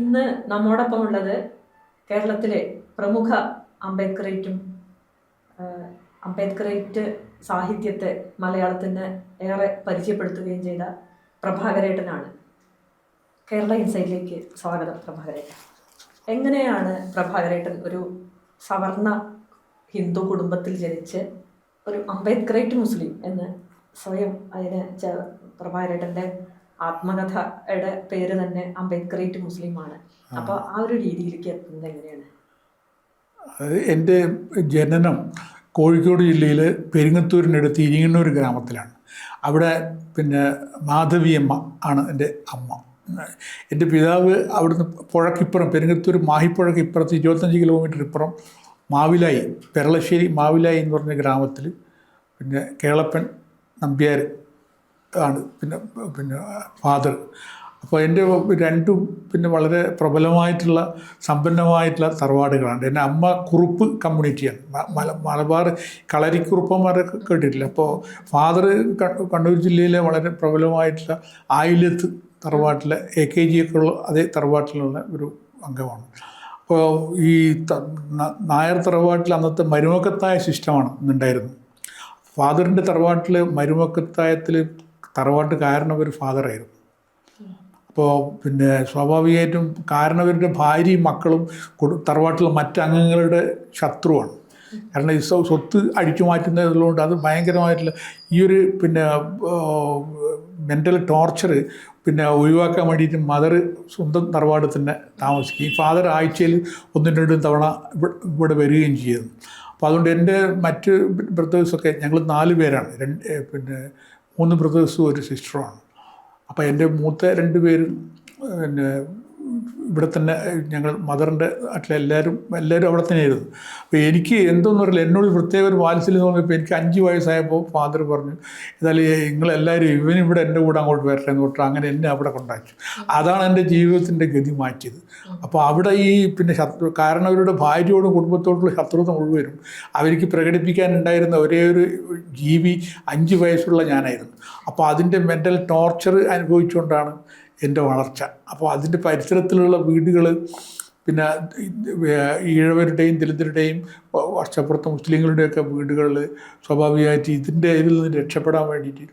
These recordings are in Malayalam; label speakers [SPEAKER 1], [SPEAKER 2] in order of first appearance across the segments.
[SPEAKER 1] ഇന്ന് നമ്മോടൊപ്പം ഉള്ളത് കേരളത്തിലെ പ്രമുഖ അംബേദ്കറേറ്റ് സാഹിത്യത്തെ മലയാളത്തിന് ഏറെ പരിചയപ്പെടുത്തുകയും ചെയ്ത പ്രഭാകരേട്ടനാണ്. കേരള ഇൻസൈറ്റിലേക്ക് സ്വാഗതം പ്രഭാകരേട്ടൻ. എങ്ങനെയാണ് പ്രഭാകരേട്ടൻ ഒരു സവർണ ഹിന്ദു കുടുംബത്തിൽ ജനിച്ച് ഒരു അംബേദ്കറേറ്റ് മുസ്ലിം എന്ന് സ്വയം അതിന് പ്രഭാകരേട്ടൻ്റെ ആത്മകഥയുടെ പേര് തന്നെ അംബേദ്കറേറ്റ് മുസ്ലിമാണ്. അപ്പോൾ ആ ഒരു രീതിയിലേക്ക് എത്തുന്നത് എങ്ങനെയാണ്?
[SPEAKER 2] എൻ്റെ ജനനം കോഴിക്കോട് ജില്ലയിൽ പെരിങ്ങത്തൂരിനടുത്ത് ഇരിങ്ങണ്ണൂർ ഗ്രാമത്തിലാണ്. അവിടെ മാധവിയമ്മ ആണ് എൻ്റെ അമ്മ. എൻ്റെ പിതാവ് അവിടുന്ന് പുഴക്കിപ്പുറം പെരിങ്ങത്തൂർ മാഹിപ്പുഴക്ക് ഇപ്പുറത്ത് 25 കിലോമീറ്റർ ഇപ്പുറം മാവിലായി, പെരളശ്ശേരി മാവിലായി എന്ന് പറഞ്ഞ ഗ്രാമത്തിൽ കേളപ്പൻ നമ്പ്യാർ ആണ് ഫാദർ. അപ്പോൾ എൻ്റെ രണ്ടും വളരെ പ്രബലമായിട്ടുള്ള സമ്പന്നമായിട്ടുള്ള തറവാടുകളാണ്. എൻ്റെ അമ്മ കുറുപ്പ് കമ്മ്യൂണിറ്റിയാണ്, മലബാർ കളരിക്കുറുപ്പന്മാരൊക്കെ കേട്ടിട്ടില്ല. അപ്പോൾ ഫാദർ കണ്ണൂർ ജില്ലയിലെ വളരെ പ്രബലമായിട്ടുള്ള ആയില്യത്ത് തറവാട്ടിലെ AKG ഒക്കെ ഉള്ള അതേ തറവാട്ടിലുള്ള ഒരു അംഗമാണ്. അപ്പോൾ ഈ നായർ തറവാട്ടിൽ അന്നത്തെ മരുമക്കത്തായ സിസ്റ്റമാണ് ഇന്നുണ്ടായിരുന്നത്. ഫാദറിൻ്റെ തറവാട്ടിൽ മരുമക്കത്തായത്തിൽ തറവാട്ട് കാരണവർ ഫാദറായിരുന്നു. അപ്പോൾ സ്വാഭാവികമായിട്ടും കാരണവരുടെ ഭാര്യയും മക്കളും തറവാട്ടിലെ മറ്റംഗങ്ങളുടെ ശത്രുവാണ്. കാരണം ഈ സ്വത്ത് അടിച്ചു മാറ്റുന്നതുകൊണ്ട് അത് ഭയങ്കരമായിട്ടുള്ള ഈ ഒരു മെൻ്റൽ ടോർച്ചർ ഒഴിവാക്കാൻ വേണ്ടിയിട്ട് മദർ സ്വന്തം തറവാട് തന്നെ താമസിക്കും. ഈ ഫാദർ ആഴ്ചയിൽ 1-2 തവണ ഇവിടെ വരികയും ചെയ്യുന്നു. അപ്പോൾ അതുകൊണ്ട് എൻ്റെ മറ്റ് ബ്രദേഴ്സൊക്കെ ഞങ്ങൾ 4 പേരാണ്. 3 ബ്രദേഴ്സും ഒരു സിസ്റ്ററുമാണ്. അപ്പോൾ എൻ്റെ മൂത്ത 2 പേരും ഇവിടെ തന്നെ, ഞങ്ങൾ മദറിൻ്റെ നാട്ടിലെ എല്ലാവരും അവിടെ തന്നെയായിരുന്നു. അപ്പോൾ എനിക്ക് എന്തോന്ന് പറയില്ല, എന്നോട് പ്രത്യേക ഒരു വാത്സല്യം തോന്നിയപ്പോൾ എനിക്ക് 5 വയസ്സായപ്പോൾ ഫാദർ പറഞ്ഞു, എന്നാലും നിങ്ങളെല്ലാവരും ഇവനിവിടെ എൻ്റെ കൂടെ അങ്ങോട്ട് വരട്ടെ എന്ന് പറഞ്ഞിട്ട് അങ്ങനെ എന്നെ അവിടെ കൊണ്ടാച്ചു. അതാണ് എൻ്റെ ജീവിതത്തിൻ്റെ ഗതി മാറ്റിയത്. അപ്പോൾ അവിടെ ഈ കാരണം അവരുടെ ഭാര്യയോടും കുടുംബത്തോടുള്ള ശത്രുത മുഴുവനും അവർക്ക് പ്രകടിപ്പിക്കാനുണ്ടായിരുന്ന ഒരേ ഒരു ജീവി 5 വയസ്സുള്ള ഞാനായിരുന്നു. അപ്പോൾ അതിൻ്റെ മെൻ്റൽ ടോർച്ചർ അനുഭവിച്ചുകൊണ്ടാണ് എൻ്റെ വളർച്ച. അപ്പോൾ അതിൻ്റെ പരിസരത്തിലുള്ള വീടുകൾ ഈഴവരുടെയും ദലിതരുടെയും വർഷപ്പുറത്തെ മുസ്ലിങ്ങളുടെയൊക്കെ വീടുകളിൽ സ്വാഭാവികമായിട്ട് ഇതിൽ നിന്ന് രക്ഷപ്പെടാൻ വേണ്ടിയിട്ട്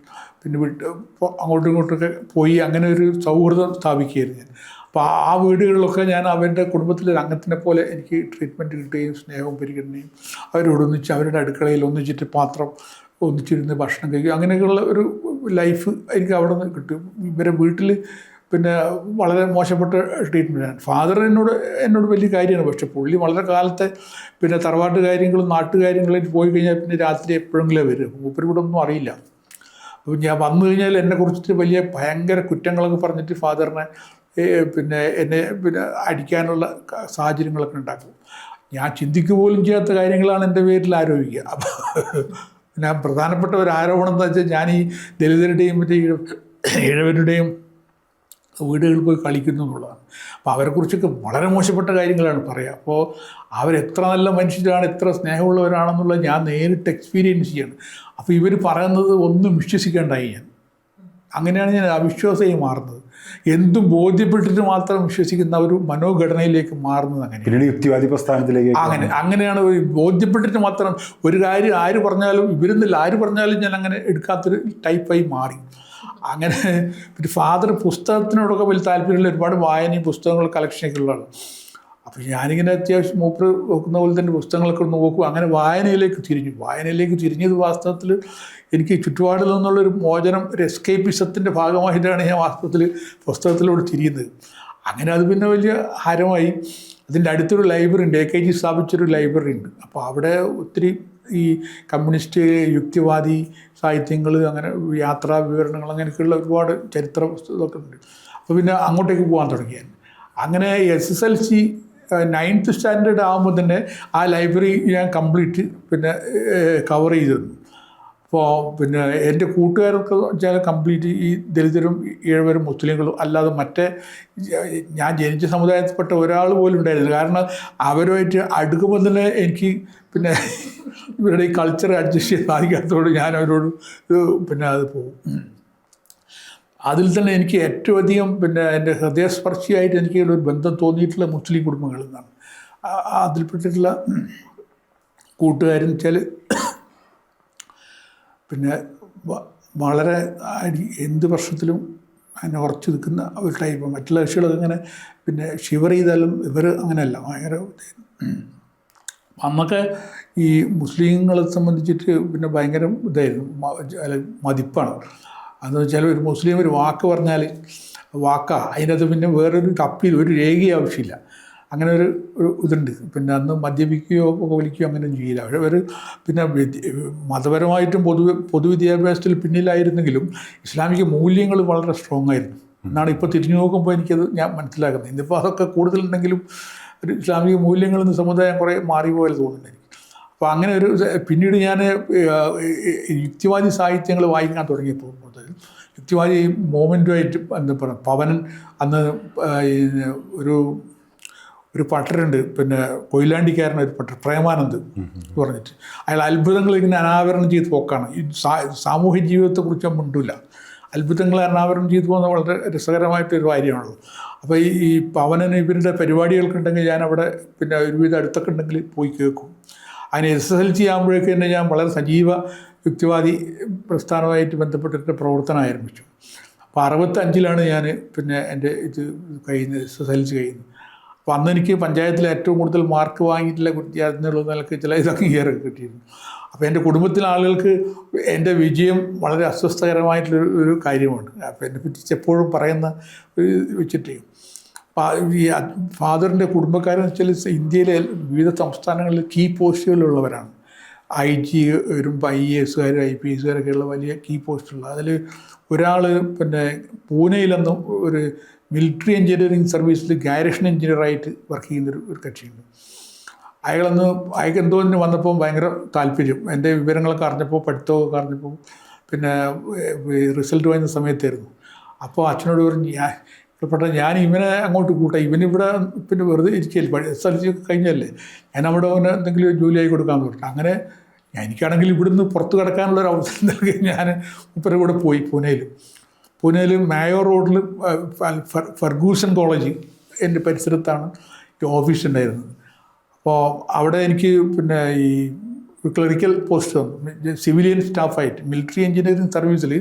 [SPEAKER 2] അങ്ങോട്ടും ഇങ്ങോട്ടൊക്കെ പോയി അങ്ങനെ ഒരു സൗഹൃദം സ്ഥാപിക്കുകയായിരുന്നു ഞാൻ. അപ്പോൾ ആ വീടുകളിലൊക്കെ ഞാൻ അവരുടെ കുടുംബത്തിലെ അംഗത്തിനെ പോലെ എനിക്ക് ട്രീറ്റ്മെൻറ്റ് കിട്ടുകയും സ്നേഹവും പരിഗണനയും അവരോടൊന്നിച്ച് അവരുടെ അടുക്കളയിൽ ഒന്നിച്ചിട്ട് പാത്രം ഒന്നിച്ചിരുന്ന് ഭക്ഷണം കഴിക്കുക, അങ്ങനെയൊക്കെയുള്ള ഒരു ലൈഫ് എനിക്ക് അവിടെ നിന്ന് കിട്ടും. ഇവരെ വീട്ടിൽ വളരെ മോശപ്പെട്ട ട്രീറ്റ്മെൻറ്റാണ്. ഫാദർ എന്നോട് വലിയ കാര്യമാണ്. പക്ഷെ പുള്ളി വളരെ കാലത്തെ തറവാട്ട് കാര്യങ്ങളും നാട്ടുകാര്യങ്ങളും പോയി കഴിഞ്ഞാൽ രാത്രി എപ്പോഴെങ്കിലും വരും. മൂപ്പര് ഇവിടെ ഒന്നും അറിയില്ല. അപ്പോൾ ഞാൻ വന്നു കഴിഞ്ഞാൽ എന്നെക്കുറിച്ചിട്ട് വലിയ ഭയങ്കര കുറ്റങ്ങളൊക്കെ പറഞ്ഞിട്ട് ഫാദറിനെ എന്നെ അടിക്കാനുള്ള സാഹചര്യങ്ങളൊക്കെ ഉണ്ടാക്കും. ഞാൻ ചിന്തിക്കുക പോലും ചെയ്യാത്ത കാര്യങ്ങളാണ് എൻ്റെ പേരിൽ ആരോപിക്കുക. അപ്പോൾ പ്രധാനപ്പെട്ട ഒരു ആരോപണം എന്താ വെച്ചാൽ ഞാൻ ഈ ദലിതരുടെയും ഈഴവരുടെയും വീടുകളിൽ പോയി കളിക്കുന്നു എന്നുള്ളതാണ്. അപ്പോൾ അവരെക്കുറിച്ചൊക്കെ വളരെ മോശപ്പെട്ട കാര്യങ്ങളാണ് പറയുക. അപ്പോൾ അവരെത്ര നല്ല മനുഷ്യരാണ്, എത്ര സ്നേഹമുള്ളവരാണെന്നുള്ളത് ഞാൻ നേരിട്ട് എക്സ്പീരിയൻസ് ചെയ്യണം. അപ്പോൾ ഇവർ പറയുന്നത് ഒന്നും വിശ്വസിക്കേണ്ടായി ഞാൻ. അങ്ങനെയാണ് ഞാൻ അവിശ്വാസമായി മാറുന്നത്. എന്തും ബോധ്യപ്പെട്ടിട്ട് മാത്രം വിശ്വസിക്കുന്ന ഒരു മനോഘടനയിലേക്ക് മാറുന്നത്. അങ്ങനെ
[SPEAKER 3] യുക്തിവാദി പ്രസ്ഥാനത്തിലേക്ക്
[SPEAKER 2] അങ്ങനെയാണ് ബോധ്യപ്പെട്ടിട്ട് മാത്രം ഒരു കാര്യം ആര് പറഞ്ഞാലും ഇവരെന്നില്ല ആര് പറഞ്ഞാലും ഞാൻ അങ്ങനെ എടുക്കാത്തൊരു ടൈപ്പായി മാറി. അങ്ങനെ ഫാദർ പുസ്തകത്തിനോടൊക്കെ വലിയ താല്പര്യമുള്ള, ഒരുപാട് വായനയും പുസ്തകങ്ങൾ കളക്ഷനൊക്കെ ഉള്ളതാണ്. അപ്പോൾ ഞാനിങ്ങനെ അത്യാവശ്യം മൂപ്പർ നോക്കുന്ന പോലെ തന്നെ പുസ്തകങ്ങളൊക്കെ ഒന്ന് നോക്കും. അങ്ങനെ വായനയിലേക്ക് തിരിഞ്ഞത് വാസ്തവത്തിൽ എനിക്ക് ചുറ്റുപാടിൽ നിന്നുള്ളൊരു മോചനം, ഒരു എസ്കേപ്പിസത്തിൻ്റെ ഭാഗമായിട്ടാണ് ഞാൻ വാസ്തവത്തിൽ പുസ്തകത്തിലൂടെ തിരിയുന്നത്. അങ്ങനെ അത് വലിയ ഹരമായി. അതിൻ്റെ അടുത്തൊരു ലൈബ്രറി ഉണ്ട്, AKG സ്ഥാപിച്ചൊരു ലൈബ്രറി ഉണ്ട്. അപ്പോൾ അവിടെ ഒത്തിരി ഈ കമ്മ്യൂണിസ്റ്റ് യുക്തിവാദി സാഹിത്യങ്ങൾ, അങ്ങനെ യാത്രാ വിവരണങ്ങൾ, അങ്ങനെയൊക്കെയുള്ള ഒരുപാട് ചരിത്ര പുസ്തകമൊക്കെ ഉണ്ട്. അപ്പോൾ അങ്ങോട്ടേക്ക് പോകാൻ തുടങ്ങി ഞാൻ. അങ്ങനെ SSLC 9th സ്റ്റാൻഡേർഡ് ആകുമ്പോൾ തന്നെ ആ ലൈബ്രറി ഞാൻ കംപ്ലീറ്റ് കവർ ചെയ്തിരുന്നു. അപ്പോൾ എൻ്റെ കൂട്ടുകാരൊക്കെ വെച്ചാൽ കംപ്ലീറ്റ് ഈ ദലിതരും ഈഴവരും മുസ്ലിങ്ങളും അല്ലാതെ മറ്റേ ഞാൻ ജനിച്ച സമുദായത്തിൽപ്പെട്ട ഒരാൾ പോലും ഉണ്ടായിരുന്നില്ല. കാരണം അവരുമായിട്ട് അടുക്കുമ്പോൾ തന്നെ എനിക്ക് ഇവരുടെ ഈ കൾച്ചർ അഡ്ജസ്റ്റ് ചെയ്യാൻ സാധിക്കാത്തതുകൊണ്ട് ഞാൻ അവരോട് അത് പോകും. അതിൽ തന്നെ എനിക്ക് ഏറ്റവും അധികം പിന്നെ എൻ്റെ ഹൃദയസ്പർശിയായിട്ട് എനിക്ക് ഒരു ബന്ധം തോന്നിയിട്ടുള്ള മുസ്ലിം കുടുംബങ്ങളിൽ നിന്നാണ്. അതിൽപ്പെട്ടിട്ടുള്ള കൂട്ടുകാരെന്ന് വെച്ചാൽ പിന്നെ വളരെ എന്ത് പ്രശ്നത്തിലും അതിനെ ഉറച്ചു നിൽക്കുന്ന ഒരു ടൈപ്പ്. മറ്റുള്ള കക്ഷികളൊക്കെ ഇങ്ങനെ പിന്നെ ഷിവർ ചെയ്താലും ഇവർ അങ്ങനെയല്ല, ഭയങ്കര അന്നൊക്കെ ഈ മുസ്ലിങ്ങളെ സംബന്ധിച്ചിട്ട് പിന്നെ ഭയങ്കര ഇതായിരുന്നു, മതിപ്പാണ്. അതെന്ന് വെച്ചാൽ ഒരു മുസ്ലിം ഒരു വാക്ക് പറഞ്ഞാൽ അതിനകത്ത് പിന്നെ വേറൊരു കപ്പിൽ ഒരു രേഖയും ആവശ്യമില്ല. അങ്ങനെ ഒരു ഇതുണ്ട്. പിന്നെ അന്ന് മദ്യപിക്കുകയോ പുകവലിക്കുകയോ അങ്ങനെയൊന്നും ചെയ്യില്ല. പക്ഷേ അവർ പിന്നെ മതപരമായിട്ടും പൊതുവിദ്യാഭ്യാസത്തിൽ പിന്നിലായിരുന്നെങ്കിലും ഇസ്ലാമിക മൂല്യങ്ങൾ വളരെ സ്ട്രോങ് ആയിരുന്നു എന്നാണ് ഇപ്പോൾ തിരിഞ്ഞു നോക്കുമ്പോൾ എനിക്കത് ഞാൻ മനസ്സിലാക്കുന്നത്. ഇന്നിപ്പോൾ അതൊക്കെ കൂടുതലുണ്ടെങ്കിലും ഒരു ഇസ്ലാമിക മൂല്യങ്ങളിൽ നിന്ന് സമുദായം കുറേ മാറിപ്പോയാൽ തോന്നുന്നുണ്ട് എനിക്ക്. അപ്പോൾ അങ്ങനെ ഒരു പിന്നീട് ഞാൻ യുക്തിവാദി സാഹിത്യങ്ങൾ വായിക്കാൻ തുടങ്ങിയപ്പോൾ യുക്തിവാദി മോമെൻറ്റുമായിട്ട് എന്താ പറയുക, പവനൻ അന്ന് ഒരു പട്ടരുണ്ട്, പിന്നെ കൊയിലാണ്ടിക്കാരൻ ഒരു പട്ടർ, പ്രേമാനന്ദ് എന്ന് പറഞ്ഞിട്ട്, അയാൾ അത്ഭുതങ്ങൾ ഇങ്ങനെ അനാവരണം ചെയ്ത് പോക്കാണ്. ഈ സാമൂഹ്യ ജീവിതത്തെക്കുറിച്ച് മിണ്ടില്ല, അത്ഭുതങ്ങൾ അനാവരണം ചെയ്തു പോകുന്നത് വളരെ രസകരമായിട്ടൊരു കാര്യമാണല്ലോ. അപ്പോൾ ഈ പവനന് ഇവരുടെ പരിപാടികൾക്കുണ്ടെങ്കിൽ ഞാൻ അവിടെ പിന്നെ ഒരുവിധം അടുത്തൊക്കെ ഉണ്ടെങ്കിൽ പോയി കേൾക്കും. അതിന് SSLC ആകുമ്പോഴേക്കും തന്നെ ഞാൻ വളരെ സജീവ യുക്തിവാദി പ്രസ്ഥാനവുമായിട്ട് ബന്ധപ്പെട്ടിട്ട് പ്രവർത്തനം ആരംഭിച്ചു. അപ്പോൾ 65-ലാണ് ഞാൻ പിന്നെ എൻ്റെ ഇത് കഴിയുന്നത്, SSLC കഴിയുന്നത്. അപ്പോൾ അന്ന് എനിക്ക് പഞ്ചായത്തിൽ ഏറ്റവും കൂടുതൽ മാർക്ക് വാങ്ങിയിട്ടുള്ള വിദ്യാർത്ഥികളുള്ള നിലക്ക് ചില അംഗീകാരമൊക്കെ കിട്ടിയിരുന്നു. അപ്പോൾ എൻ്റെ കുടുംബത്തിലെ ആളുകൾക്ക് എൻ്റെ വിജയം വളരെ അസ്വസ്ഥകരമായിട്ടുള്ളൊരു കാര്യമാണ്. അപ്പോൾ എന്നെ പറ്റി എപ്പോഴും പറയുന്ന വെച്ചിട്ട് ഈ ഫാദറിൻ്റെ കുടുംബക്കാരെന്ന് വെച്ചാൽ ഇന്ത്യയിലെ വിവിധ സംസ്ഥാനങ്ങളിൽ കീ പോസ്റ്റുകളിലുള്ളവരാണ്. IG വരുമ്പോൾ IASകാരും IPSകാരൊക്കെയുള്ള വലിയ കീ പോസ്റ്റുള്ള അതിൽ ഒരാൾ പിന്നെ പൂനെയിലെന്നും ഒരു മിലിറ്ററി എഞ്ചിനീയറിംഗ് സർവീസിൽ ഗാരേഷൻ എഞ്ചിനീയറായിട്ട് വർക്ക് ചെയ്യുന്നൊരു കക്ഷിയുണ്ട്. അയാൾക്ക് എന്തോ വന്നപ്പോൾ ഭയങ്കര താല്പര്യം, എൻ്റെ വിവരങ്ങളൊക്കെ അറിഞ്ഞപ്പോൾ പഠിത്തമൊക്കെ അറിഞ്ഞപ്പോൾ പിന്നെ റിസൾട്ട് വരുന്ന സമയത്തായിരുന്നു. അപ്പോൾ അച്ഛനോട് പറഞ്ഞു, ഞാൻ ഇവനെ അങ്ങോട്ട് കൂട്ടാം, ഇവനിവിടെ പിന്നെ വെറുതെ ഇരിക്കുകയല്ലേ, SSLC ഒക്കെ കഴിഞ്ഞല്ലേ, ഞാൻ അവിടെ അവന് എന്തെങ്കിലും ജോലിയായി കൊടുക്കാമെന്ന് പറഞ്ഞു. അങ്ങനെ എനിക്കാണെങ്കിൽ ഇവിടുന്ന് പുറത്ത് കിടക്കാനുള്ളൊരു അവസരം നൽകി ഞാൻ മുപ്പരെ കൂടെ പോയി പൂനെയിൽ മായോ റോഡിൽ ഫെർഗൂസൺ കോളേജ് എൻ്റെ പരിസരത്താണ് ഈ ഓഫീസ് ഉണ്ടായിരുന്നത്. അപ്പോൾ അവിടെ എനിക്ക് പിന്നെ ഈ ക്ലറിക്കൽ പോസ്റ്റ് വന്നു, സിവിലിയൻ സ്റ്റാഫായിട്ട്. മിലിറ്ററി എഞ്ചിനീയറിംഗ് സർവീസിൽ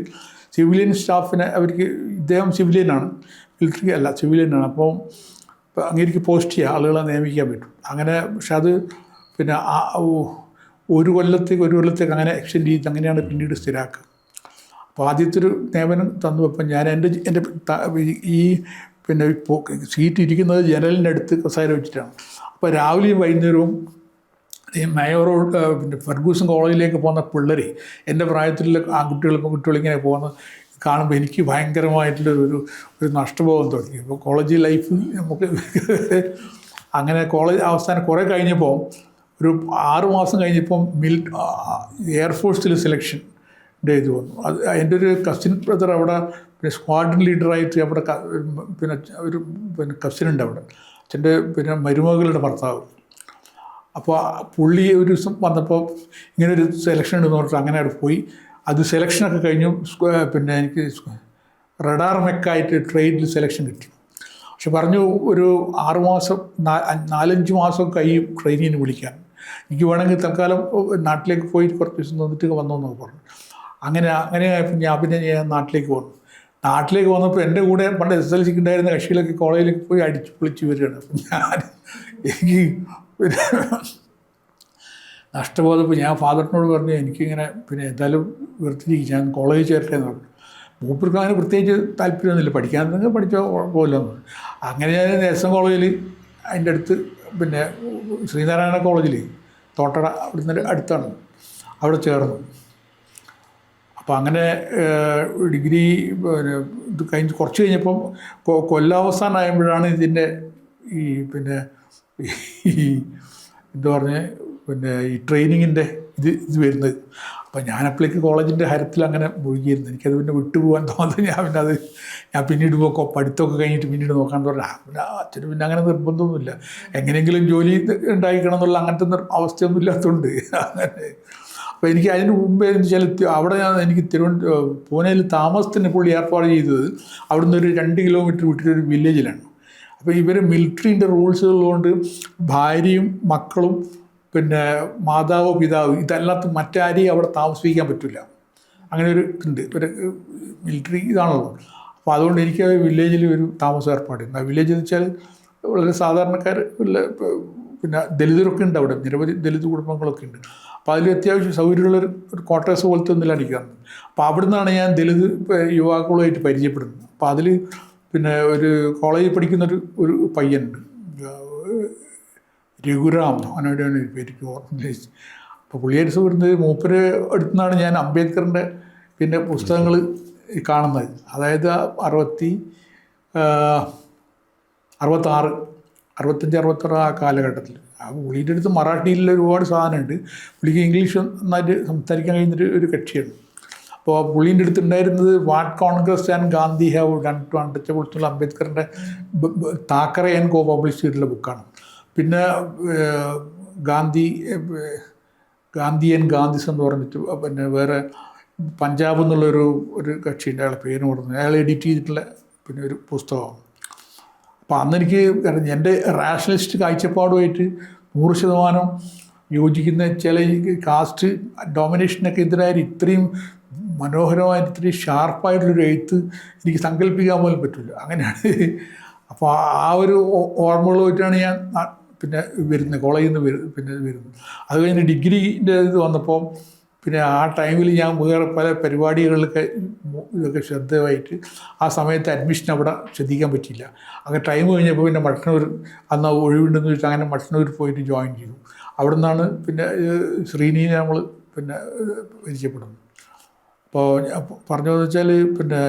[SPEAKER 2] സിവിലിയൻ സ്റ്റാഫിനെ അവർക്ക്, ഇദ്ദേഹം സിവിലിയനാണ്, മിലിറ്ററി അല്ല സിവിലിയനാണ്. അപ്പോൾ അങ്ങേക്ക് പോസ്റ്റ് ചെയ്യുക, ആളുകളെ നിയമിക്കാൻ പറ്റും അങ്ങനെ. പക്ഷെ അത് പിന്നെ ഒരു കൊല്ലത്തേക്ക് അങ്ങനെ എക്സ്റ്റെൻഡ് ചെയ്ത് അങ്ങനെയാണ് പിന്നീട് സ്ഥിരമാക്കുക. അപ്പോൾ ആദ്യത്തെ ഒരു നിയമനം തന്നു. അപ്പം ഞാൻ എൻ്റെ ഈ പിന്നെ സീറ്റ് ഇരിക്കുന്നത് ജനലിൻ്റെ അടുത്ത് കസേര വെച്ചിട്ടാണ്. അപ്പോൾ രാവിലെയും വൈകുന്നേരവും ഈ മായോ റോഡ് പിന്നെ ഫെർഗൂസൺ കോളേജിലേക്ക് പോകുന്ന പിള്ളേർ, എൻ്റെ പ്രായത്തിലുള്ള ആൺകുട്ടികൾ പെൺകുട്ടികൾ ഇങ്ങനെ പോകുന്ന കാണുമ്പോൾ എനിക്ക് ഭയങ്കരമായിട്ടുള്ളൊരു നഷ്ടബോധം തുടങ്ങി. അപ്പോൾ കോളേജ് ലൈഫ് നമുക്ക് അങ്ങനെ കോളേജ് അവസാനം കുറേ കഴിഞ്ഞപ്പോൾ ഒരു 6 മാസം കഴിഞ്ഞപ്പം എയർഫോഴ്സിൽ സെലക്ഷൻ ഇത് വന്നു. അത് എൻ്റെ ഒരു കസിൻ ബ്രദർ അവിടെ പിന്നെ സ്ക്വാഡ്രൺ ലീഡറായിട്ട് അവിടെ പിന്നെ കസിനുണ്ട് അവിടെ, അച്ഛൻ്റെ പിന്നെ മരുമകളുടെ ഭർത്താവ്. അപ്പോൾ പുള്ളി ഒരു ദിവസം വന്നപ്പോൾ ഇങ്ങനൊരു സെലക്ഷൻ ഉണ്ടെന്ന് പറഞ്ഞിട്ട് അങ്ങനെ അവിടെ പോയി. അത് സെലക്ഷനൊക്കെ കഴിഞ്ഞു. പിന്നെ എനിക്ക് റഡാർ മെക്കായിട്ട് ട്രെയിനിൽ സെലക്ഷൻ കിട്ടി. പക്ഷെ പറഞ്ഞു ഒരു 6 മാസം 4-5 മാസം കഴിയും ട്രെയിനിന് വിളിക്കാൻ, എനിക്ക് വേണമെങ്കിൽ തൽക്കാലം നാട്ടിലേക്ക് പോയി കുറച്ച് ദിവസം നിന്നിട്ട് വന്നോന്നൊക്കെ പറഞ്ഞു. അങ്ങനെ ആയപ്പോൾ ഞാൻ നാട്ടിലേക്ക് വന്നു. നാട്ടിലേക്ക് വന്നപ്പോൾ എൻ്റെ കൂടെ പണ്ട് SSLC ഉണ്ടായിരുന്ന കക്ഷികളൊക്കെ കോളേജിലേക്ക് പോയി അടിച്ച് പൊളിച്ച് വരികയാണ്. അപ്പം എനിക്ക് പിന്നെ നഷ്ടബോധപ്പോൾ ഞാൻ ഫാദറിനോട് പറഞ്ഞു, എനിക്കിങ്ങനെ പിന്നെ എന്തായാലും വെറുതെ ഞാൻ കോളേജിൽ ചേർക്കാന്ന് പറഞ്ഞു. മൂപ്പർക്ക് അങ്ങനെ പ്രത്യേകിച്ച് താല്പര്യമൊന്നുമില്ല, പഠിക്കാനെങ്കിൽ പഠിച്ചോ കുഴപ്പമില്ലെന്ന്. അങ്ങനെ ഞാൻ SM കോളേജിൽ അതിൻ്റെ അടുത്ത് പിന്നെ ശ്രീനാരായണ കോളേജിൽ തോട്ടട അവിടുന്ന് അടുത്താണ്, അവിടെ ചേർന്നു. അപ്പോൾ അങ്ങനെ ഡിഗ്രി പിന്നെ ഇത് കഴിഞ്ഞ് കുറച്ച് കഴിഞ്ഞപ്പം കൊല്ലാവസാനമായപ്പോഴാണ് ഇതിൻ്റെ ഈ പിന്നെ ഈ എന്താ പറഞ്ഞ പിന്നെ ഈ ട്രെയിനിങ്ങിൻ്റെ ഇത് വരുന്നത്. അപ്പോൾ ഞാനപ്പോഴേക്ക് കോളേജിൻ്റെ ഹരത്തിൽ അങ്ങനെ മുഴുകിയിരുന്നു. എനിക്കത് പിന്നെ വിട്ടുപോകാൻ തോന്നുന്നത്. ഞാൻ പിന്നീട് പഠിത്തമൊക്കെ കഴിഞ്ഞിട്ട് പിന്നീട് നോക്കാമെന്ന് പറഞ്ഞാൽ പിന്നെ അച്ഛന് പിന്നെ അങ്ങനെ നിർബന്ധമൊന്നുമില്ല, എങ്ങനെയെങ്കിലും ജോലി ഉണ്ടായിക്കണം എന്നുള്ള അങ്ങനത്തെ അവസ്ഥയൊന്നും ഇല്ലാത്തതുകൊണ്ട് അങ്ങനെ. അപ്പോൾ എനിക്ക് അതിന് മുമ്പേ എന്ന് വെച്ചാൽ അവിടെ എനിക്ക് പൂനെയിൽ താമസത്തിന് പുള്ളി ഏർപ്പാട് ചെയ്തത് അവിടുന്ന് ഒരു 2 കിലോമീറ്റർ വിട്ടിട്ടൊരു വില്ലേജിലാണ്. അപ്പോൾ ഇവർ മിലിറ്ററിൻ്റെ റൂൾസുകളുകൊണ്ട് ഭാര്യയും മക്കളും പിന്നെ മാതാവോ പിതാവോ ഇതല്ലാത്ത മറ്റാരെയും അവിടെ താമസിപ്പിക്കാൻ പറ്റില്ല. അങ്ങനെ ഒരു ഇതുണ്ട്, ഒരു മിലിറ്ററി ഇതാണല്ലോ. അപ്പോൾ അതുകൊണ്ട് എനിക്ക് വില്ലേജിൽ ഒരു താമസം ഏർപ്പാടുണ്ട്. ആ വില്ലേജ് എന്ന് വെച്ചാൽ വളരെ സാധാരണക്കാർ ഉള്ള പിന്നെ ദലിതരൊക്കെ ഉണ്ട് അവിടെ, നിരവധി ദലിത് കുടുംബങ്ങളൊക്കെ ഉണ്ട്. അപ്പോൾ അതിൽ അത്യാവശ്യം സൗകര്യമുള്ളൊരു ക്വാർട്ടേഴ്സ് പോലത്തെ ഒന്നിലാണ് എനിക്ക് കാണുന്നത്. അപ്പോൾ അവിടെ നിന്നാണ് ഞാൻ ദലിത് യുവാക്കളുമായിട്ട് പരിചയപ്പെടുന്നത്. അപ്പോൾ അതിൽ പിന്നെ ഒരു കോളേജിൽ പഠിക്കുന്നൊരു പയ്യനുണ്ട്, രഘുറാം അവനോട് പേർക്ക് ഓർമ്മയില്ല. അപ്പോൾ പുള്ളിയായിട്ട് സുഹൃത്ത് മൂപ്പര് അടുത്തുനിന്നാണ് ഞാൻ അംബേദ്കറിൻ്റെ പിന്നെ പുസ്തകങ്ങൾ കാണുന്നത്. അതായത് 65-66 ആ കാലഘട്ടത്തിൽ. ആ പുള്ളിയുടെ അടുത്ത് മറാഠിയിലുള്ള ഒരുപാട് സാധനമുണ്ട്. പുള്ളിക്ക് ഇംഗ്ലീഷ് നന്നായിട്ട് സംസാരിക്കാൻ കഴിയുന്നൊരു ഒരു കക്ഷിയാണ്. അപ്പോൾ പുള്ളീൻ്റെ അടുത്ത് ഉണ്ടായിരുന്നത് what Congress and Gandhi have done to untouchables എന്നുള്ള അംബേദ്കറിൻ്റെ താക്കറെ ആൻഡ് കോ പബ്ലിഷ് ചെയ്തിട്ടുള്ള ബുക്കാണ്. പിന്നെ ഗാന്ധി ആൻഡ് ഗാന്ധിസ് എന്ന് പറഞ്ഞിട്ട് പിന്നെ വേറെ പഞ്ചാബ് എന്നുള്ളൊരു കക്ഷിൻ്റെ അയാളെ പേര് പറഞ്ഞു, അയാൾ എഡിറ്റ് ചെയ്തിട്ടുള്ള പിന്നെ ഒരു പുസ്തകമാണ്. അപ്പോൾ അന്നെനിക്ക് എൻ്റെ റാഷണലിസ്റ്റ് കാഴ്ചപ്പാടുമായിട്ട് 100% യോജിക്കുന്ന ചില കാസ്റ്റ് ഡോമിനേഷനൊക്കെ എതിരായ ഇത്രയും മനോഹരമായിട്ട് ഇത്രയും ഷാർപ്പായിട്ടുള്ളൊരു എഴുത്ത് എനിക്ക് സങ്കല്പിക്കാൻ പോലും പറ്റില്ല. അങ്ങനെയാണ്. അപ്പോൾ ആ ഒരു ഓർമ്മകളുമായിട്ടാണ് ഞാൻ പിന്നെ വരുന്നത്, കോളേജിൽ നിന്ന് വരുന്നത്. അത് കഴിഞ്ഞ് ഡിഗ്രീൻ്റെ ഇത് വന്നപ്പോൾ പിന്നെ ആ ടൈമിൽ ഞാൻ വേറെ പല പരിപാടികളിലൊക്കെ ഇതൊക്കെ ശ്രദ്ധമായിട്ട് ആ സമയത്ത് അഡ്മിഷൻ അവിടെ ശ്രദ്ധിക്കാൻ പറ്റിയില്ല. അങ്ങനെ ടൈം കഴിഞ്ഞപ്പോൾ പിന്നെ മട്ടന്നൂർ അന്ന് ഒഴിവുണ്ടെന്ന് വെച്ചാൽ അങ്ങനെ മട്ടന്നൂർ പോയിട്ട് ജോയിൻ ചെയ്തു. അവിടെ നിന്നാണ് പിന്നെ ശ്രീനീനെ നമ്മൾ പിന്നെ പരിചയപ്പെടുന്നത്. അപ്പോൾ പറഞ്ഞതെന്ന് വെച്ചാൽ പിന്നെ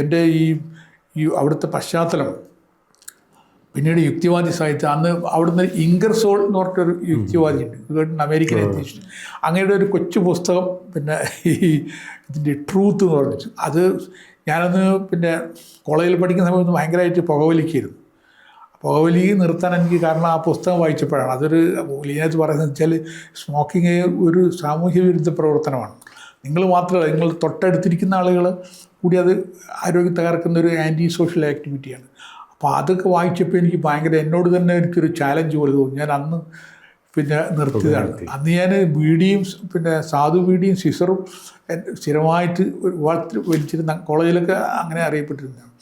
[SPEAKER 2] എൻ്റെ ഈ അവിടുത്തെ പശ്ചാത്തലം പിന്നീട് യുക്തിവാദി സാഹിത്യം. അന്ന് അവിടുന്ന് ഇംഗർസോൾ എന്ന് പറഞ്ഞിട്ടൊരു യുക്തിവാദി ഉണ്ട്, അമേരിക്കൻ എത്തിസ്റ്റ്. അങ്ങയുടെ ഒരു കൊച്ചു പുസ്തകം പിന്നെ ഇതിൻ്റെ ട്രൂത്ത് എന്ന് പറഞ്ഞിട്ട് അത് ഞാനന്ന് പിന്നെ കോളേജിൽ പഠിക്കുന്ന സമയത്ത് ഭയങ്കരമായിട്ട് പുകവലിക്കായിരുന്നു. പുകവലി നിർത്താൻ എനിക്ക് കാരണം ആ പുസ്തകം വായിച്ചപ്പോഴാണ്. അതൊരു ഇതിനകത്ത് പറയുന്നത് വെച്ചാൽ സ്മോക്കിങ് ഒരു സാമൂഹ്യ വിരുദ്ധ പ്രവർത്തനമാണ്. നിങ്ങൾ മാത്രമല്ല, നിങ്ങൾ തൊട്ടടുത്തിരിക്കുന്ന ആളുകൾ കൂടി അത് ആരോഗ്യം തകർക്കുന്ന ഒരു ആൻറ്റി സോഷ്യൽ ആക്ടിവിറ്റിയാണ്. അപ്പോൾ അതൊക്കെ വായിച്ചപ്പോൾ എനിക്ക് ഭയങ്കര എന്നോട് തന്നെ എനിക്കൊരു ചാലഞ്ച് പോലെ തോന്നി. ഞാൻ അന്ന് പിന്നെ നിർത്തിയതാണ്. അന്ന് ഞാൻ ബീഡിയും പിന്നെ സാധു ബീഡിയും സിസറും സ്ഥിരമായിട്ട് വലിച്ചിരുന്ന കോളേജിലൊക്കെ അങ്ങനെ അറിയപ്പെട്ടിരുന്നതാണ്.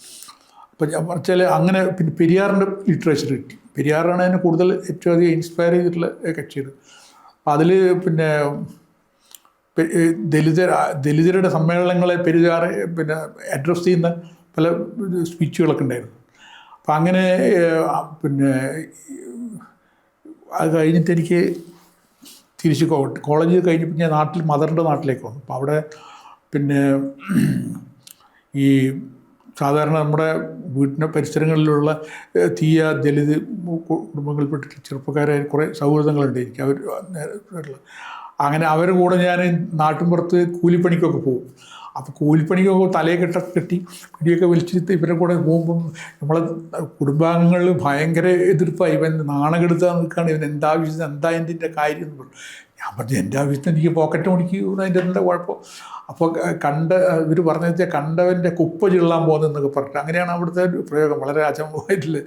[SPEAKER 2] അപ്പോൾ ഞാൻ പറഞ്ഞാൽ അങ്ങനെ പിന്നെ പെരിയാറിൻ്റെ ലിറ്ററേച്ചർ കിട്ടി. പെരിയാറാണ് അതിനെ കൂടുതൽ ഏറ്റവും അധികം ഇൻസ്പയർ ചെയ്തിട്ടുള്ള കക്ഷിയത്. അപ്പോൾ അതിൽ പിന്നെ ദലിതരുടെ സമ്മേളനങ്ങളെ പെരിയാർ പിന്നെ അഡ്രസ്സ് ചെയ്യുന്ന പല സ്പീച്ചുകളൊക്കെ ഉണ്ടായിരുന്നു. അപ്പം അങ്ങനെ പിന്നെ അത് കഴിഞ്ഞിട്ട് എനിക്ക് തിരിച്ച് കോളേജ് കഴിഞ്ഞപ്പോൾ ഞാൻ മദറിൻ്റെ നാട്ടിലേക്ക് വന്നു. അപ്പോൾ അവിടെ പിന്നെ ഈ സാധാരണ നമ്മുടെ വീട്ടിൻ്റെ പരിസരങ്ങളിലുള്ള തീയ ദലിത് കുടുംബങ്ങളിൽപ്പെട്ടിട്ട് ചെറുപ്പക്കാരായ കുറേ സൗഹൃദങ്ങളുണ്ട് എനിക്ക്. അങ്ങനെ അവരുടെ കൂടെ ഞാൻ നാട്ടിൻപുറത്ത് കൂലിപ്പണിക്കൊക്കെ പോകും. അപ്പോൾ കൂലിപ്പണിക്കൊക്കെ തലയെ കെട്ടി പിടിയൊക്കെ വലിച്ചിട്ട് ഇവരുടെ കൂടെ പോകുമ്പം നമ്മളെ കുടുംബാംഗങ്ങളിൽ ഭയങ്കര എതിർപ്പായി. ഇവൻ നാണകെടുത്താൽ നിൽക്കുകയാണ്, ഇവൻ എന്താവശ്യത്തിന് എന്താ എൻ്റെ കാര്യം എന്ന് പറഞ്ഞു. ഞാൻ പറഞ്ഞു എൻ്റെ ആവശ്യത്തിന് എനിക്ക് പോക്കറ്റ് മുടിക്ക് അതിൻ്റെ എന്താ കുഴപ്പം. അപ്പോൾ ഇവർ പറഞ്ഞു വെച്ചാൽ കണ്ടവൻ്റെ കുപ്പ ചുള്ളാൻ പോകുന്നതെന്നൊക്കെ പറഞ്ഞിട്ട് അങ്ങനെയാണ് അവിടുത്തെ ഒരു പ്രയോഗം. വളരെ അചമ്പമായിട്ടില്ല.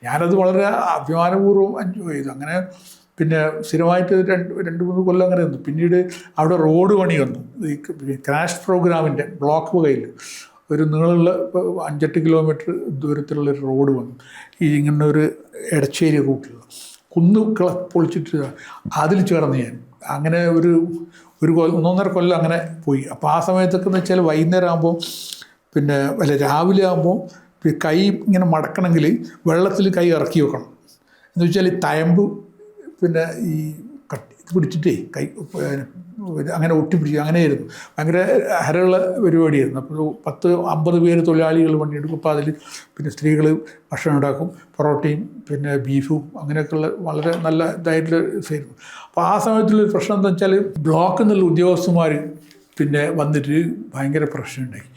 [SPEAKER 2] ഞാനത് വളരെ അഭിമാനപൂർവ്വം എൻജോയ് ചെയ്തു. അങ്ങനെ പിന്നെ സ്ഥിരമായിട്ട് 2-3 കൊല്ലം അങ്ങനെ നിന്നു. പിന്നീട് അവിടെ റോഡ് പണി വന്നു. ഈ ക്രാഷ് പ്രോഗ്രാമിൻ്റെ ബ്ലോക്ക് വകയിൽ ഒരു നീളമുള്ള 5-8 കിലോമീറ്റർ ദൂരത്തിലുള്ളൊരു റോഡ് വന്നു. ഈ ഇങ്ങനെ ഒരു എടച്ചേരി റൂട്ടിൽ പൊളിച്ചിട്ട് അതിൽ ചേർന്ന് ഞാൻ അങ്ങനെ ഒരു 1.5 കൊല്ലം അങ്ങനെ പോയി. അപ്പോൾ ആ സമയത്തൊക്കെ എന്ന് വെച്ചാൽ വൈകുന്നേരം ആകുമ്പോൾ പിന്നെ രാവിലെ ആകുമ്പോൾ കൈ ഇങ്ങനെ മടക്കണമെങ്കിൽ വെള്ളത്തിൽ കൈ ഇറക്കി വെക്കണം. എന്ന് വെച്ചാൽ ഈ തയമ്പ് പിന്നെ ഈ ഇത് പിടിച്ചിട്ടേ കൈ അങ്ങനെ ഒട്ടിപ്പിടിച്ച് അങ്ങനെയായിരുന്നു. ഭയങ്കര ഹരമുള്ള പരിപാടിയായിരുന്നു. അപ്പോൾ 10-50 പേര് തൊഴിലാളികൾ പണിയെടുക്കും. അപ്പോൾ അതിൽ പിന്നെ സ്ത്രീകൾ ഭക്ഷണം ഉണ്ടാക്കും, പൊറോട്ടയും പിന്നെ ബീഫും അങ്ങനെയൊക്കെയുള്ള വളരെ നല്ല ഇതായിട്ടുള്ള ഇതായിരുന്നു. അപ്പോൾ ആ സമയത്തുള്ളൊരു പ്രശ്നം എന്താ വെച്ചാൽ ബ്ലോക്കിൽ നിന്നുള്ള ഉദ്യോഗസ്ഥന്മാർ പിന്നെ വന്നിട്ട് ഭയങ്കര പ്രശ്നമുണ്ടായി.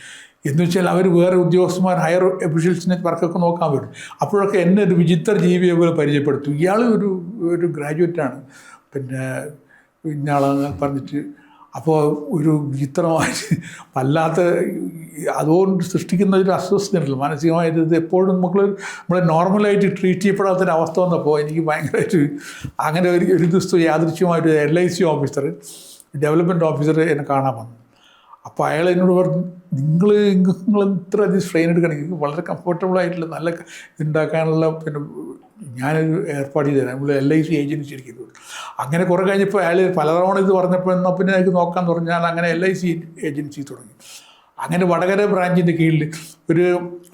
[SPEAKER 2] എന്ന് വെച്ചാൽ അവർ വേറെ ഉദ്യോഗസ്ഥന്മാർ ഹയർ ഒഫീഷ്യൽസിനെ വർക്കൊക്കെ നോക്കാൻ വരും. അപ്പോഴൊക്കെ എന്നെ ഒരു വിചിത്ര ജീവിയെ പോലെ പരിചയപ്പെടുത്തും. ഇയാൾ ഒരു ഗ്രാജുവേറ്റാണ്, പിന്നെ ഇന്നയാളെന്ന് പറഞ്ഞിട്ട് അപ്പോൾ ഒരു വിചിത്രമായിട്ട് വല്ലാത്ത അതുകൊണ്ട് സൃഷ്ടിക്കുന്ന ഒരു അസ്വസ്ഥതയുണ്ടല്ലോ മാനസികമായിട്ട്. ഇത് എപ്പോഴും നമ്മളെ നോർമലായിട്ട് ട്രീറ്റ് ചെയ്യപ്പെടാത്തൊരവസ്ഥ വന്നപ്പോൾ എനിക്ക് ഭയങ്കരമായിട്ട് അങ്ങനെ ഒരു ദിവസം യാദൃശ്യമായിട്ട് LIC ഓഫീസർ, ഡെവലപ്മെൻറ്റ് ഓഫീസർ എന്നെ കാണാൻ വന്നു. അപ്പോൾ അയാൾ എന്നോട് പറഞ്ഞു, നിങ്ങൾ ഇത്ര അധികം സ്ട്രെയിൻ എടുക്കണം, നിങ്ങൾക്ക് വളരെ കംഫർട്ടബിളായിട്ടുള്ള നല്ല ഇതുണ്ടാക്കാനുള്ള പിന്നെ ഞാനൊരു ഏർപ്പാട് ചെയ്തു തരാം, നമ്മൾ LIC ഏജൻസി ഇരിക്കുന്നത്. അങ്ങനെ കുറേ കഴിഞ്ഞപ്പോൾ അയാൾ പലതവണ ഇത് പറഞ്ഞപ്പോൾ എന്നാൽ പിന്നെ എനിക്ക് നോക്കാമെന്ന് പറഞ്ഞു. ഞാൻ അങ്ങനെ LIC ഏജൻസി തുടങ്ങി. അങ്ങനെ വടകര ബ്രാഞ്ചിൻ്റെ കീഴിൽ ഒരു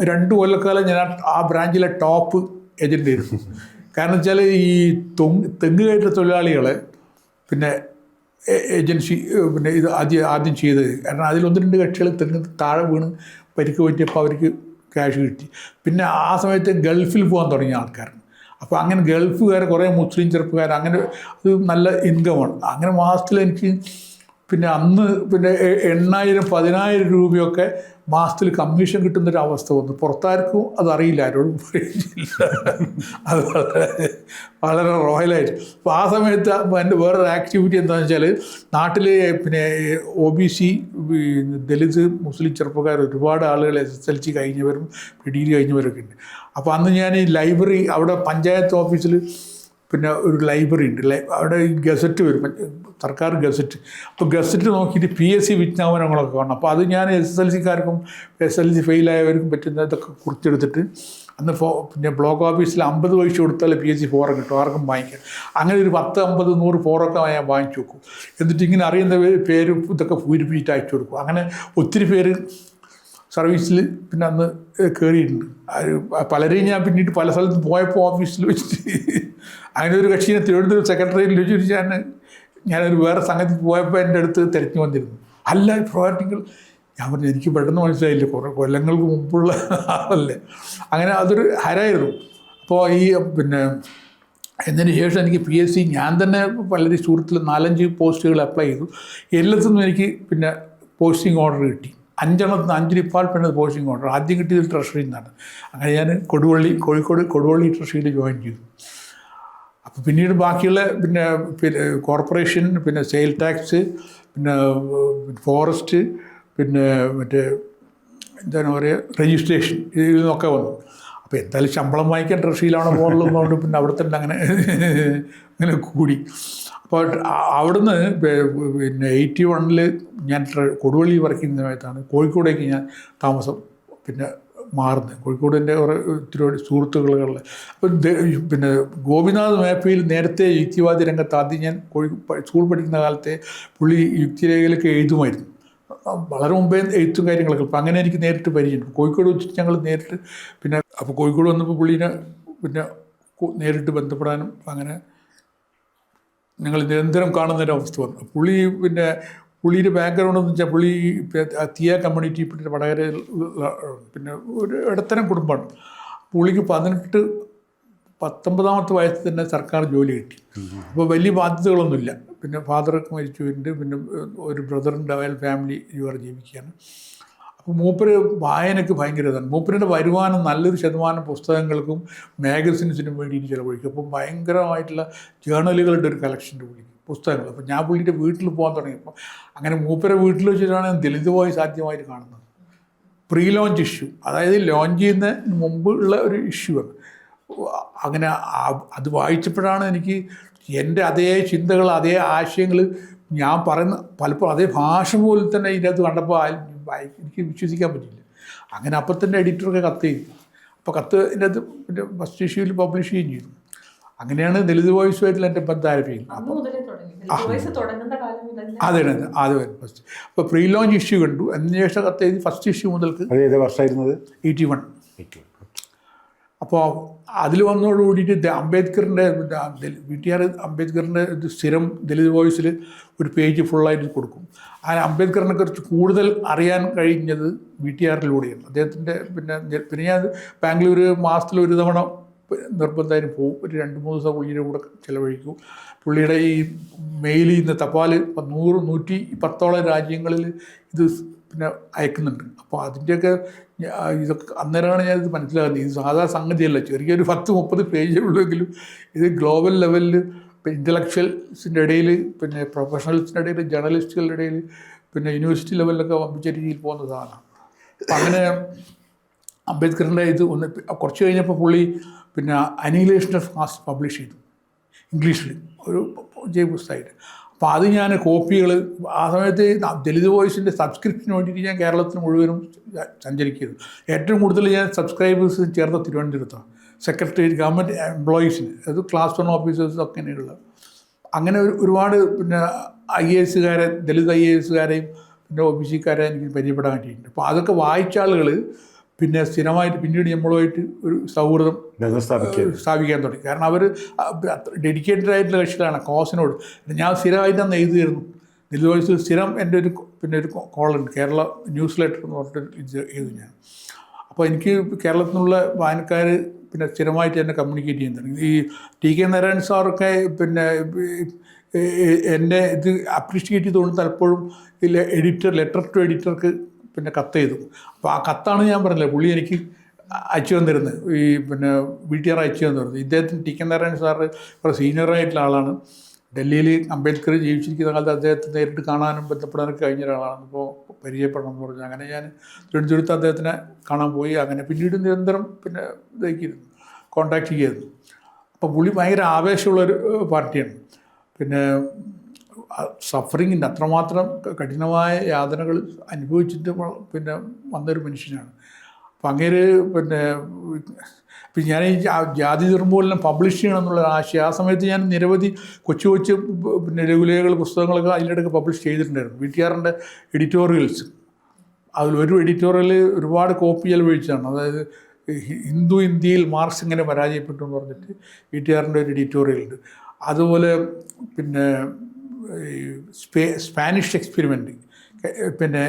[SPEAKER 2] 2 കൊല്ലക്കാലം ഞാൻ ആ ബ്രാഞ്ചിലെ ടോപ്പ് ഏജൻ്റ് ആയിരുന്നു. കാരണം വെച്ചാൽ ഈ തെങ്ങ് കയറ്റ തൊഴിലാളികളെ പിന്നെ ഏജൻസി പിന്നെ ഇത് ആദ്യം ചെയ്തത്. കാരണം അതിൽ 1-2 കക്ഷികൾ തെങ്ങ് താഴെ വീണ് പരിക്ക് പറ്റിയപ്പോൾ അവർക്ക് ക്യാഷ് കിട്ടി. പിന്നെ ആ സമയത്ത് ഗൾഫിൽ പോകാൻ തുടങ്ങിയ ആൾക്കാർ. അപ്പോൾ അങ്ങനെ ഗൾഫുകാർ കുറേ മുസ്ലിം ചെറുപ്പക്കാർ, അങ്ങനെ അത് നല്ല ഇൻകമാണ്. അങ്ങനെ മാസത്തിൽ എനിക്ക് പിന്നെ അന്ന് പിന്നെ 8,000-10,000 രൂപയൊക്കെ മാസത്തിൽ കമ്മീഷൻ കിട്ടുന്നൊരവസ്ഥ വന്നു. പുറത്താർക്കും അതറിയില്ല, ആരോടും പറയില്ല. അത് വളരെ റോയലായിട്ട്. അപ്പോൾ ആ സമയത്ത് എൻ്റെ വേറൊരു ആക്ടിവിറ്റി എന്താണെന്ന് വെച്ചാൽ, നാട്ടിൽ പിന്നെ OBC ദലിത് മുസ്ലിം ചെറുപ്പക്കാർ ഒരുപാട് ആളുകൾ SSLC കഴിഞ്ഞവരും ഡിഗ്രി കഴിഞ്ഞവരൊക്കെ ഉണ്ട്. അപ്പോൾ അന്ന് ഞാൻ ഈ ലൈബ്രറി, അവിടെ പഞ്ചായത്ത് ഓഫീസിൽ പിന്നെ ഒരു ലൈബ്രറി ഉണ്ട്, അവിടെ ഈ ഗസറ്റ് വരും, സർക്കാർ ഗസറ്റ്. അപ്പോൾ ഗസറ്റ് നോക്കിയിട്ട് PSC വിജ്ഞാപനങ്ങളൊക്കെ കാണണം. അപ്പോൾ അത് ഞാൻ SSLCക്കാർക്കും SSLC ഫെയിലായവർക്കും പറ്റുന്ന ഇതൊക്കെ കുറിച്ചെടുത്തിട്ട് അന്ന് പിന്നെ ബ്ലോക്ക് ഓഫീസിൽ 50 പൈസ കൊടുത്താൽ PSC ഫോറം കിട്ടും, ആർക്കും വാങ്ങിക്കാം. അങ്ങനെ ഒരു 10, 50, 100 ഫോറൊക്കെ ഞാൻ വാങ്ങിച്ചു വെക്കും. എന്നിട്ട് ഇങ്ങനെ അറിയുന്ന പേര് ഇതൊക്കെ പൂരിപ്പിച്ചിട്ട് അയച്ചു കൊടുക്കും. അങ്ങനെ ഒത്തിരി പേര് സർവീസിൽ പിന്നെ അന്ന് കയറിയിട്ടുണ്ട്. പലരെയും ഞാൻ പിന്നീട് പല സ്ഥലത്ത് പോയപ്പോൾ ഓഫീസിൽ വെച്ചിട്ട് അങ്ങനെ ഒരു കക്ഷീനെ തിരുവനന്തപുരം സെക്രട്ടറിയിൽ വെച്ചിട്ട് ഞാനൊരു വേറെ സംഗതി പോയപ്പോൾ എൻ്റെ അടുത്ത് തിരഞ്ഞു വന്നിരുന്നു. അല്ല പ്രവർത്തികൾ, ഞാൻ പറഞ്ഞു എനിക്ക് പെട്ടെന്ന് മനസ്സിലായില്ല, കുറേ കൊല്ലങ്ങൾക്ക് മുമ്പുള്ള ആളല്ലേ. അങ്ങനെ അതൊരു ഹരായിരുന്നു. അപ്പോൾ ഈ പിന്നെ എന്നതിന് ശേഷം എനിക്ക് PSC ഞാൻ തന്നെ വളരെ സുഹൃത്തിൽ 4-5 പോസ്റ്റുകൾ അപ്ലൈ ചെയ്തു. എല്ലാത്തിനും എനിക്ക് പിന്നെ പോസ്റ്റിംഗ് ഓർഡർ കിട്ടി. 5 ഡിപ്പാർട്ട്മെൻറ്റ് പോസ്റ്റിംഗ് ഓർഡർ. ആദ്യം കിട്ടിയത് ട്രഷറിയിൽ നിന്നാണ്. അങ്ങനെ ഞാൻ കോഴിക്കോട് കൊടുവള്ളി ട്രഷറിയിൽ ജോയിൻ ചെയ്തു. അപ്പോൾ പിന്നീട് ബാക്കിയുള്ള പിന്നെ കോർപ്പറേഷൻ, പിന്നെ സെയിൽ ടാക്സ്, പിന്നെ ഫോറസ്റ്റ്, പിന്നെ മറ്റേ എന്താണ് പറയുക രജിസ്ട്രേഷൻ, ഇതിൽ നിന്നൊക്കെ വന്നു. അപ്പോൾ എന്തായാലും ശമ്പളം വാങ്ങിക്കാൻ ട്രഷറിയിലാണ് പോകുന്നതുകൊണ്ട് പിന്നെ അവിടെ തന്നെ അങ്ങനെ കൂടി. അപ്പോൾ അവിടുന്ന് പിന്നെ 81-ൽ ഞാൻ കൊടുവള്ളി വർക്ക് ചെയ്യുന്ന സമയത്താണ് കോഴിക്കോടേക്ക് ഞാൻ താമസം പിന്നെ മാറുന്നത്. കോഴിക്കോടിൻ്റെ ഒത്തിരി സുഹൃത്തുക്കളുള്ള. അപ്പം പിന്നെ ഗോപിനാഥ് മേപ്പയിൽ നേരത്തെ യുക്തിവാദി രംഗത്ത് ആദ്യം ഞാൻ സ്കൂൾ പഠിക്കുന്ന കാലത്തെ പുള്ളി യുക്തിരേഖയിലൊക്കെ എഴുതുമായിരുന്നു. വളരെ മുമ്പേ എഴുത്തും കാര്യങ്ങളൊക്കെ. അപ്പം അങ്ങനെ എനിക്ക് നേരിട്ട് പരിചയമുണ്ട്. കോഴിക്കോട് വെച്ചിട്ട് ഞങ്ങൾ നേരിട്ട് പിന്നെ അപ്പോൾ കോഴിക്കോട് വന്നപ്പോൾ പുള്ളീനെ പിന്നെ നേരിട്ട് ബന്ധപ്പെടാനും അങ്ങനെ ഞങ്ങൾ നിരന്തരം കാണുന്നൊരവസ്ഥ വന്നു. പുള്ളിയുടെ ബാക്ക്ഗ്രൗണ്ട് എന്ന് വെച്ചാൽ പുള്ളി തീയ കമ്മ്യൂണിറ്റി പിന്നെ വടകര പിന്നെ ഒരു ഇടത്തരം കുടുംബമാണ്. പുള്ളിക്ക് 19 വയസ്സിൽ തന്നെ സർക്കാർ ജോലി കിട്ടി. അപ്പോൾ വലിയ ബാധ്യതകളൊന്നുമില്ല. പിന്നെ ഫാദറൊക്കെ മരിച്ചുണ്ട്. പിന്നെ ഒരു ബ്രദറിൻ്റെ അയാൾ ഫാമിലി ഇവർ ജീവിക്കുകയാണ്. അപ്പോൾ മൂപ്പര് വായനയ്ക്ക് ഭയങ്കര ഇതാണ്. മൂപ്പരുടെ വരുമാനം നല്ലൊരു ശതമാനം പുസ്തകങ്ങൾക്കും മാഗസിൻസിനും വേണ്ടിയിട്ട് ചിലവഴിക്കും. അപ്പം ഭയങ്കരമായിട്ടുള്ള ജേർണലുകളുടെ ഒരു കളക്ഷൻ്റെ പുള്ളിക്ക് പുസ്തകങ്ങൾ. അപ്പോൾ ഞാൻ പുള്ളിയുടെ വീട്ടിൽ പോകാൻ തുടങ്ങിയപ്പോൾ അങ്ങനെ മൂപ്പരെ വീട്ടിൽ വെച്ചിട്ടാണ് ദലിത് വോയിസ് ആദ്യമായിട്ട് കാണുന്നത്. പ്രീ ലോഞ്ച് ഇഷ്യൂ, അതായത് ലോഞ്ച് ചെയ്യുന്നതിന് മുമ്പുള്ള ഒരു ഇഷ്യൂ ആണ്. അങ്ങനെ അത് വായിച്ചപ്പോഴാണ് എനിക്ക് എൻ്റെ അതേ ചിന്തകൾ, അതേ ആശയങ്ങൾ ഞാൻ പറയുന്ന പലപ്പോഴും അതേ ഭാഷ പോലെ തന്നെ ഇതിനകത്ത് കണ്ടപ്പോൾ എനിക്ക് വിശ്വസിക്കാൻ പറ്റില്ല. അങ്ങനെ അപ്പം തന്നെ എഡിറ്ററൊക്കെ കത്ത് ചെയ്തു. അപ്പോൾ കത്ത് ഇതിനകത്ത് പിന്നെ ഫസ്റ്റ് ഇഷ്യൂവിൽ പബ്ലിഷ് ചെയ്യുകയും ചെയ്തു. അങ്ങനെയാണ് ദലിത് വോയിസുമായിട്ടുള്ള എൻ്റെ ബന്ധം ആരംഭിക്കുന്നത്. അതെ ഫസ്റ്റ്. അപ്പോൾ പ്രീ ലോഞ്ച് ഇഷ്യൂ കണ്ടു. അതിനുശേഷം കത്ത് ചെയ്ത് ഫസ്റ്റ് ഇഷ്യൂ മുതൽക്ക് 81. അപ്പോൾ അതിൽ വന്നതോട് കൂടിയിട്ട് അംബേദ്കറിൻ്റെ VTR അംബേദ്കറിൻ്റെ സ്ഥിരം ദലിത് വോയിസിൽ ഒരു പേജ് ഫുള്ളായിട്ട് കൊടുക്കും. ആ അംബേദ്കറിനെ കുറിച്ച് കൂടുതൽ അറിയാൻ കഴിഞ്ഞത് VTRയിലൂടെയാണ്. അദ്ദേഹത്തിൻ്റെ പിന്നെ ഞാൻ ബാംഗ്ലൂർ മാസത്തിലൊരു തവണ നിർബന്ധമായും പോകും. ഒരു 2-3 ദിവസം പുള്ളിയുടെ കൂടെ ചിലവഴിക്കും. പുള്ളിയുടെ ഈ മെയിലിൽ നിന്ന് തപാൽ 100-110 രാജ്യങ്ങളിൽ ഇത് പിന്നെ അയക്കുന്നുണ്ട്. അപ്പോൾ അതിൻ്റെയൊക്കെ ഇതൊക്കെ അന്നേരമാണ് ഞാനിത് മനസ്സിലാകുന്നത്. ഇത് സാധാ സംഗതിയല്ല. ചെറിയൊരു 10-30 പേജേ ഉള്ളെങ്കിലും ഇത് ഗ്ലോബൽ ലെവലിൽ ഇൻ്റലക്ച്വൽസിൻ്റെ ഇടയിൽ, പിന്നെ പ്രൊഫഷണൽസിൻ്റെ ഇടയിൽ, ജേർണലിസ്റ്റുകളുടെ ഇടയിൽ, പിന്നെ യൂണിവേഴ്സിറ്റി ലെവലിലൊക്കെ വമ്പിച്ച രീതിയിൽ പോകുന്ന സാധനമാണ്. അപ്പം അങ്ങനെ അംബേദ്കറിൻ്റെ ഇത് ഒന്ന് കുറച്ച് കഴിഞ്ഞപ്പോൾ പുള്ളി പിന്നെ അനിഹിലേഷൻ ഓഫ് കാസ്റ്റ് പബ്ലിഷ് ചെയ്തു ഇംഗ്ലീഷിൽ, ഒരു പുസ്തകമായിട്ട്. അപ്പോൾ അത് ഞാൻ കോപ്പികൾ ആ സമയത്ത് ദലിത് വോയിസിൻ്റെ സബ്സ്ക്രിപ്ഷന് വേണ്ടിയിട്ട് ഞാൻ കേരളത്തിൽ മുഴുവനും സഞ്ചരിക്കുന്നു. ഏറ്റവും കൂടുതൽ ഞാൻ സബ്സ്ക്രൈബേഴ്സ് ചേർത്ത തിരുവനന്തപുരത്താണ്, സെക്രട്ടേറിയറ്റ് ഗവൺമെൻറ് എംപ്ലോയീസിന്, അത് ക്ലാസ് 1 ഓഫീസേഴ്സ് ഒക്കെയുള്ള. അങ്ങനെ ഒരുപാട് പിന്നെ IAS ദലിത് IAS പിന്നെ OBC എനിക്ക് പരിചയപ്പെടാൻ പറ്റിയിട്ടുണ്ട്. അപ്പോൾ അതൊക്കെ വായിച്ച ആളുകൾ പിന്നെ സ്ഥിരമായിട്ട് പിന്നീട് നമ്മളുമായിട്ട് ഒരു സൗഹൃദം സ്ഥാപിക്കാൻ തുടങ്ങി. കാരണം അവർ ഡെഡിക്കേറ്റഡ് ആയിട്ടുള്ള കക്ഷികളാണ് കോസിനോട്. ഞാൻ സ്ഥിരമായിട്ട് അന്ന് എഴുതുമായിരുന്നു. ദലിത് വോയിസിൽ സ്ഥിരം എൻ്റെ ഒരു കോളുണ്ട്, കേരള ന്യൂസ് ലെറ്റർ എന്ന് പറഞ്ഞിട്ട് ഇത് എഴുതും ഞാൻ. അപ്പോൾ എനിക്ക് കേരളത്തിൽ നിന്നുള്ള വായനക്കാർ പിന്നെ സ്ഥിരമായിട്ട് എന്നെ കമ്മ്യൂണിക്കേറ്റ് ചെയ്യാൻ തുടങ്ങി. ഈ TK നാരായണൻ സാറൊക്കെ പിന്നെ എന്നെ ഇത് അപ്രീഷിയേറ്റ് ചെയ്തുകൊണ്ട് പലപ്പോഴും ലെറ്റർ ടു എഡിറ്റർക്ക് പിന്നെ കത്ത് ചെയ്തു. അപ്പോൾ ആ കത്താണ് ഞാൻ പറഞ്ഞില്ലേ പുള്ളി എനിക്ക് അയച്ചു തന്നിരുന്നത്, ഈ പിന്നെ വീട്ടുകാർ അയച്ചു തന്നിരുന്നത്. ഇദ്ദേഹത്തിന് TK നാരായണൻ സാറ് കുറേ സീനിയറായിട്ടുള്ള ആളാണ്. ഡൽഹിയിൽ അംബേദ്കർ ജീവിച്ചിരിക്കുന്ന കാലത്ത് അദ്ദേഹത്തെ നേരിട്ട് കാണാനും ബന്ധപ്പെടാനൊക്കെ കഴിഞ്ഞ ഒരാളാണ്. അപ്പോൾ പരിചയപ്പെടണം എന്ന് പറഞ്ഞു. അങ്ങനെ ഞാൻ തിരുവനന്തപുരത്ത് അദ്ദേഹത്തിനെ കാണാൻ പോയി. അങ്ങനെ പിന്നീട് നിരന്തരം പിന്നെ ഇതാക്കിയിരുന്നു, കോണ്ടാക്ട് ചെയ്യായിരുന്നു. അപ്പോൾ പുള്ളി ഭയങ്കര ആവേശമുള്ളൊരു പാർട്ടിയാണ്. പിന്നെ സഫറിങ്ങിൻ്റെ അത്രമാത്രം കഠിനമായ യാതനകൾ അനുഭവിച്ചിട്ട് പിന്നെ വന്നൊരു മനുഷ്യനാണ്. അപ്പം അങ്ങനെ പിന്നെ ഞാൻ ഈ ജാതി നിർമ്മൂലനം പബ്ലിഷ് ചെയ്യണം എന്നുള്ള ആശയം ആ സമയത്ത് ഞാൻ നിരവധി കൊച്ചു പിന്നെ ലഘുലേഖകൾ പുസ്തകങ്ങളൊക്കെ അതിലിടയ്ക്ക് പബ്ലിഷ് ചെയ്തിട്ടുണ്ടായിരുന്നു. വീട്ടുകാരൻ്റെ എഡിറ്റോറിയൽസ്, അതിലൊരു എഡിറ്റോറിയൽ ഒരുപാട് കോപ്പി ചെലവഴിച്ചതാണ്. അതായത് ഇന്ത്യയിൽ മാർക്സ് ഇങ്ങനെ പരാജയപ്പെട്ടു എന്ന് പറഞ്ഞിട്ട് വീട്ടുകാരൻ്റെ ഒരു എഡിറ്റോറിയലുണ്ട്. അതുപോലെ പിന്നെ സ്പാനിഷ് എക്സ്പെരിമെൻ്റ്, പിന്നെ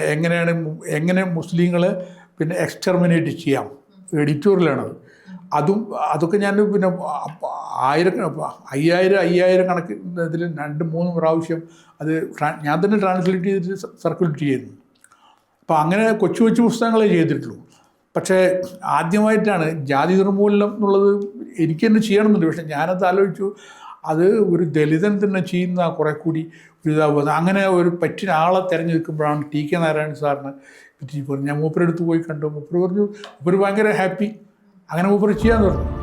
[SPEAKER 2] എങ്ങനെ മുസ്ലിങ്ങളെ പിന്നെ എക്സ്റ്റർമിനേറ്റ് ചെയ്യാം, എഡിറ്റോറിയലാണത്. അതൊക്കെ ഞാൻ പിന്നെ 5000 കണക്കിന് ഇതിൽ 2-3 പ്രാവശ്യം അത് ഞാൻ തന്നെ ട്രാൻസ്ലേറ്റ് ചെയ്തിട്ട് സർക്കുലേറ്റ് ചെയ്യുന്നു. അപ്പോൾ അങ്ങനെ കൊച്ചു പുസ്തകങ്ങളെ ചെയ്തിട്ടുള്ളൂ. പക്ഷേ ആദ്യമായിട്ടാണ് ജാതി നിർമ്മൂലനം എന്നുള്ളത് എനിക്ക് തന്നെ ചെയ്യണമെന്നുണ്ട്. പക്ഷേ ഞാനത് ആലോചിച്ചു, അത് ഒരു ദലിതൻ തന്നെ ചെയ്യുന്ന കുറേ കൂടി ഒരു ഇതാവുന്നത്. അങ്ങനെ ഒരു പറ്റിയ ആളെ തിരഞ്ഞെടുക്കുമ്പോഴാണ് TK നാരായണൻ സാറിന് പറ്റി പറഞ്ഞു. ഞാൻ മൂപ്പരെടുത്ത് പോയി കണ്ടു. മൂപ്പർ പറഞ്ഞു, മൂപ്പർ ഭയങ്കര ഹാപ്പി. അങ്ങനെ മൂപ്പർ ചെയ്യാൻ തുടങ്ങി.